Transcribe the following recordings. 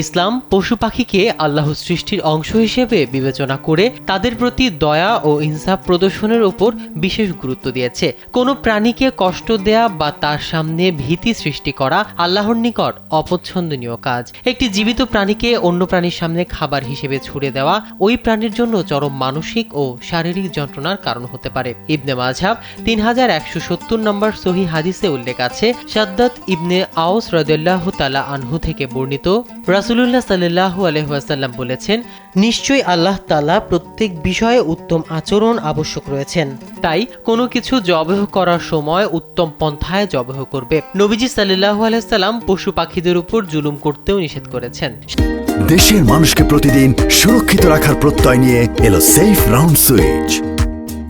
ইসলাম পশু পাখিকে আল্লাহর সৃষ্টির অংশ হিসেবে বিবেচনা করে তাদের প্রতি দয়া ও ইনসাফ প্রদর্শনের উপর বিশেষ গুরুত্ব দিয়েছে। কোনো প্রাণীকে কষ্ট দেয়া বা তার সামনে ভীতি সৃষ্টি করা আল্লাহর নিকট অপছন্দনীয় কাজ। একটি জীবিত প্রাণীকে অন্য প্রাণীর সামনে খাবার হিসেবে ছুড়ে দেওয়া ওই প্রাণীর জন্য চরম মানসিক ও শারীরিক যন্ত্রণার কারণ হতে পারে। ইবনে মাযহাব 3170 নম্বর সহিহ হাদিসে উল্লেখ আছে, শাদ্দাদ ইবনে আওস রাদিয়াল্লাহু তাআলা আনহু থেকে বর্ণিত, রাসূলুল্লাহ সাল্লাল্লাহু আলাইহি ওয়াসাল্লাম বলেছেন, নিশ্চয়ই আল্লাহ তাআলা প্রত্যেক বিষয়ে উত্তম আচরণ আবশ্যক রয়েছেন, তাই কোনো কিছু জবাহ করার সময় উত্তম পন্থায় জবাহ করবে। নবীজি সাল্লাল্লাহু আলাইহি সাল্লাম পশু পাখিদের উপর জুলুম করতেও নিষেধ করেছেন। দেশের মানুষকে প্রতিদিন সুরক্ষিত রাখার প্রত্যয় নিয়ে এলো সেফ রাউন্ড সুইচ।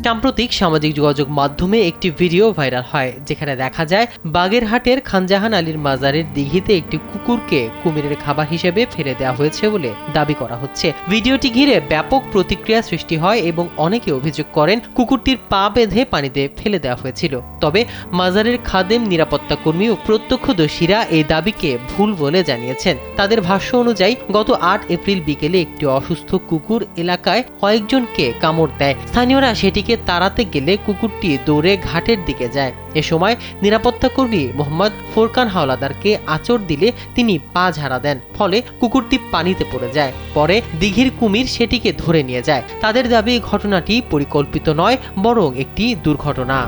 সাম্প্রতিক সামাজিক যোগাযোগ মাধ্যমে একটি ভিডিও ভাইরাল হয়, যেখানে দেখা যায় বাগেরহাটের খানজাহান আলীর মাজারের দিঘিতে একটি কুকুরকে কুমিরের খাবার হিসেবে ফেলে দেওয়া হয়েছে বলে দাবি করা হচ্ছে। ভিডিওটি ঘিরে ব্যাপক প্রতিক্রিয়া সৃষ্টি হয় এবং অনেকে অভিযোগ করেন কুকুরটির পা বেঁধে পানিতে ফেলে দেওয়া হয়েছিল। তবে মাজারের খাদেম, নিরাপত্তা কর্মী ও প্রত্যক্ষদর্শীরা এই দাবিকে ভুল বলে জানিয়েছেন। তাদের ভাষ্য অনুযায়ী গত 8 এপ্রিল বিকেলে একটি অসুস্থ কুকুর এলাকায় কয়েকজনকে কামড় দেয়। স্থানীয়রা সেটিকে তাড়াতে গেলে কুকুরটি দৌড়ে ঘাটের দিকে যায়। এ সময় নিরাপত্তা কর্মী মোহাম্মদ ফোরকান হাওলাদারকে আঁচড় দিলে তিনি পা ঝাড়া দেন, ফলে কুকুরটি পানিতে পড়ে যায়। পরে দিঘির কুমির সেটিকে ধরে নিয়ে যায়। তাদের দাবি ঘটনাটি পরিকল্পিত নয়, বরং একটি দুর্ঘটনা।